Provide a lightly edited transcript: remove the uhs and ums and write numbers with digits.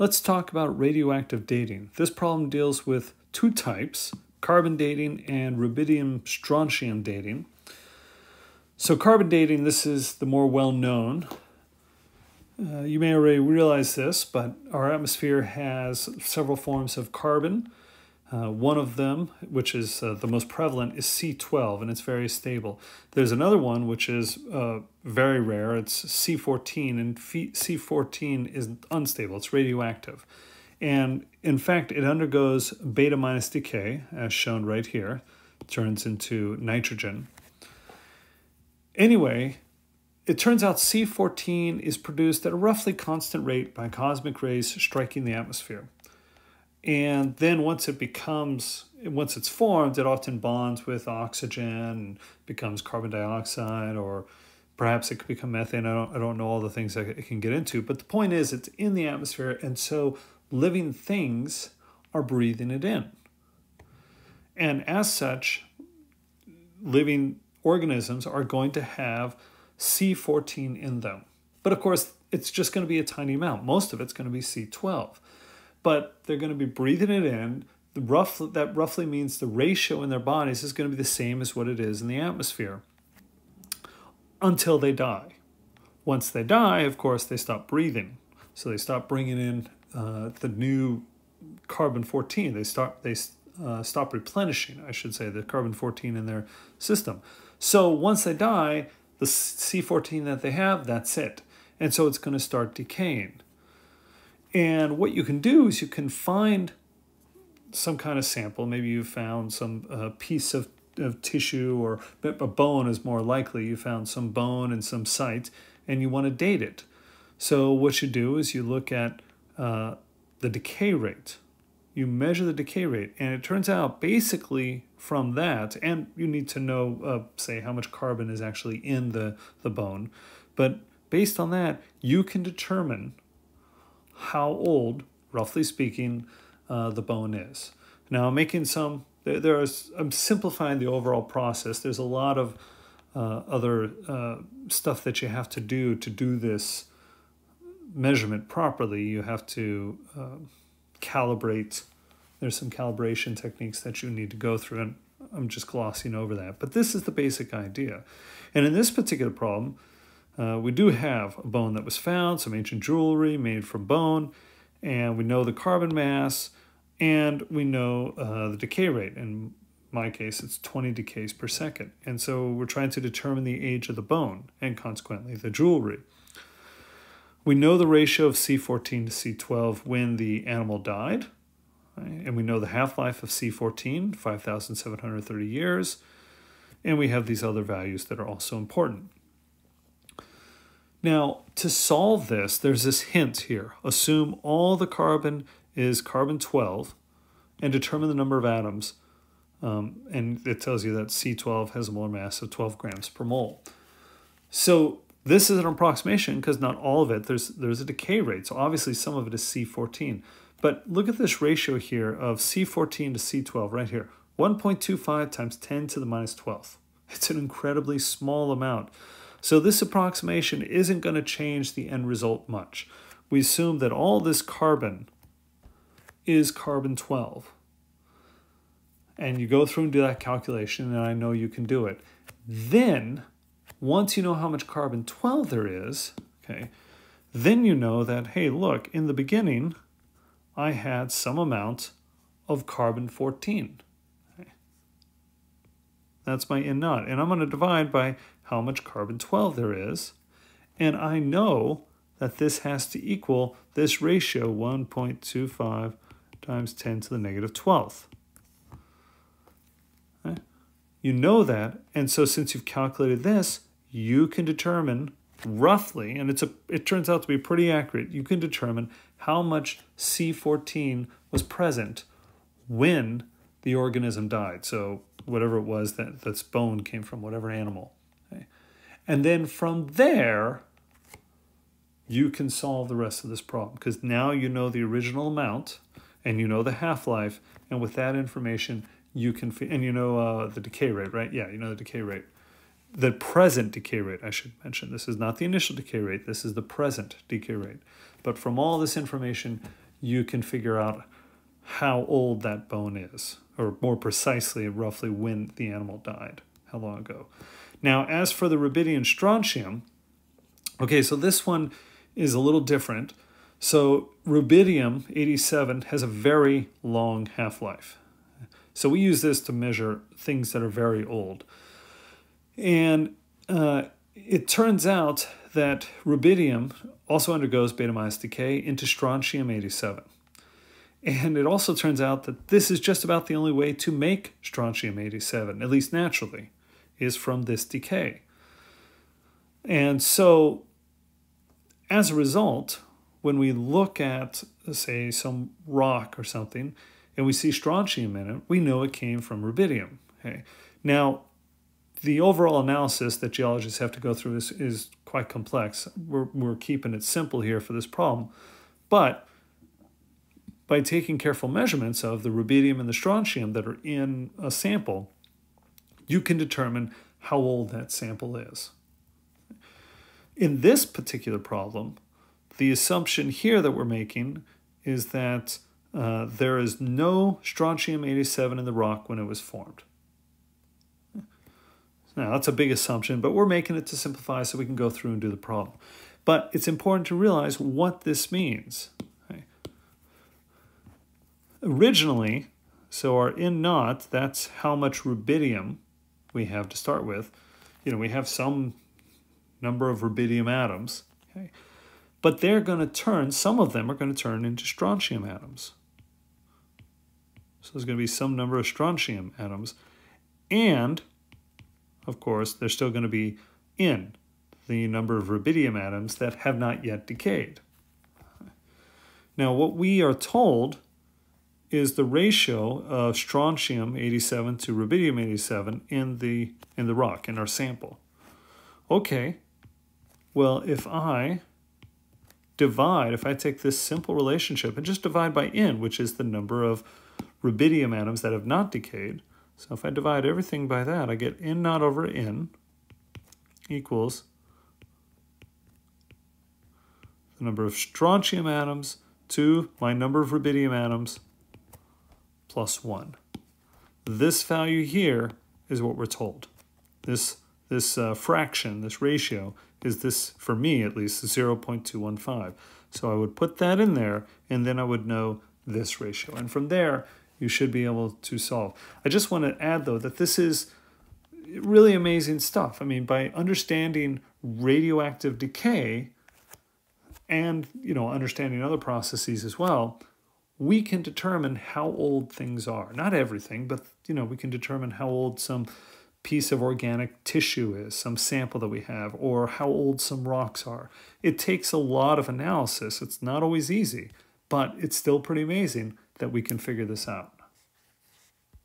Let's talk about radioactive dating. This problem deals with two types, carbon dating and rubidium strontium dating. So carbon dating, this is the more well-known. You may already realize this, but our atmosphere has several forms of carbon. One of them, which is the most prevalent, is C12, and it's very stable. There's another one, which is very rare. It's C14, and C14 is unstable. It's radioactive. And in fact, it undergoes beta minus decay, as shown right here. It turns into nitrogen. Anyway, it turns out C14 is produced at a roughly constant rate by cosmic rays striking the atmosphere. And then once it's formed, it often bonds with oxygen and becomes carbon dioxide, or perhaps it could become methane. I don't know all the things that it can get into, but the point is it's in the atmosphere, and so living things are breathing it in. And as such, living organisms are going to have C14 in them. But of course, it's just going to be a tiny amount. Most of it's going to be C12. But they're going to be breathing it in. That roughly means the ratio in their bodies is going to be the same as what it is in the atmosphere until they die. Once they die, of course, they stop breathing. So they stop bringing in the new carbon-14. They stop replenishing, I should say, the carbon-14 in their system. So once they die, the C14 that they have, that's it. And so it's going to start decaying. And what you can do is you can find some kind of sample. Maybe you found some piece of tissue, or a bone is more likely. You found some bone and some site, and you want to date it. So what you do is you look at the decay rate. You measure the decay rate, and it turns out basically from that, and you need to know, say, how much carbon is actually in the bone, but based on that, you can determine how old, roughly speaking, the bone is. Now, I'm simplifying the overall process. There's a lot of other stuff that you have to do this measurement properly. You have to calibrate. There's some calibration techniques that you need to go through, and I'm just glossing over that. But this is the basic idea. And in this particular problem, we do have a bone that was found, some ancient jewelry made from bone, and we know the carbon mass, and we know the decay rate. In my case, it's 20 decays per second. And so we're trying to determine the age of the bone, and consequently the jewelry. We know the ratio of C14 to C12 when the animal died, right? And we know the half-life of C14, 5,730 years, and we have these other values that are also important. Now, to solve this, there's this hint here. Assume all the carbon is carbon-12 and determine the number of atoms. And it tells you that C12 has a molar mass of 12 grams per mole. So this is an approximation because not all of it, there's a decay rate. So obviously some of it is C14. But look at this ratio here of C14 to C12 right here. 1.25 times 10 to the minus 12th. It's an incredibly small amount. So this approximation isn't going to change the end result much. We assume that all this carbon is carbon-12. And you go through and do that calculation, and I know you can do it. Then, once you know how much carbon-12 there is, okay, then you know that, hey, look, in the beginning, I had some amount of carbon-14. Okay. That's my in naught. And I'm going to divide by how much carbon-12 there is, and I know that this has to equal this ratio, 1.25 times 10 to the negative 12th. Okay. You know that, and so since you've calculated this, you can determine roughly, and it turns out to be pretty accurate, you can determine how much C14 was present when the organism died. So whatever it was that this bone came from, whatever animal. Okay. And then from there, you can solve the rest of this problem because now you know the original amount and you know the half-life, and with that information, you can, and you know the decay rate, right? Yeah, you know the decay rate. The present decay rate, I should mention. This is not the initial decay rate. This is the present decay rate. But from all this information, you can figure out how old that bone is, or more precisely, roughly when the animal died, how long ago. Now, as for the Rubidium Strontium, okay, so this one is a little different. So Rubidium 87 has a very long half-life. So we use this to measure things that are very old. And it turns out that rubidium also undergoes beta-minus decay into strontium 87. And it also turns out that this is just about the only way to make strontium 87, at least naturally, is from this decay. And so, as a result, when we look at, say, some rock or something, and we see strontium in it, we know it came from rubidium. Okay? Now, the overall analysis that geologists have to go through is quite complex. We're keeping it simple here for this problem. But by taking careful measurements of the rubidium and the strontium that are in a sample, you can determine how old that sample is. In this particular problem, the assumption here that we're making is that there is no strontium 87 in the rock when it was formed. Now, that's a big assumption, but we're making it to simplify so we can go through and do the problem. But it's important to realize what this means. Okay. Originally, so our N naught, that's how much rubidium we have to start with. You know, we have some number of rubidium atoms. Okay. But they're going to turn, some of them are going to turn into strontium atoms. So there's going to be some number of strontium atoms. And, of course, there's still going to be in the number of rubidium atoms that have not yet decayed. Now, what we are told is the ratio of strontium 87 to rubidium 87 in the rock, in our sample. Okay, well, if I take this simple relationship and just divide by N, which is the number of rubidium atoms that have not decayed, so if I divide everything by that, I get N naught over N equals the number of strontium atoms to my number of rubidium atoms plus 1. This value here is what we're told. This fraction, this ratio, is this, for me at least, 0.215. So I would put that in there, and then I would know this ratio. And from there, you should be able to solve. I just want to add, though, that this is really amazing stuff. I mean, by understanding radioactive decay and, you know, understanding other processes as well, we can determine how old things are. Not everything, but, you know, we can determine how old some piece of organic tissue is, some sample that we have, or how old some rocks are. It takes a lot of analysis. It's not always easy, but it's still pretty amazing that we can figure this out.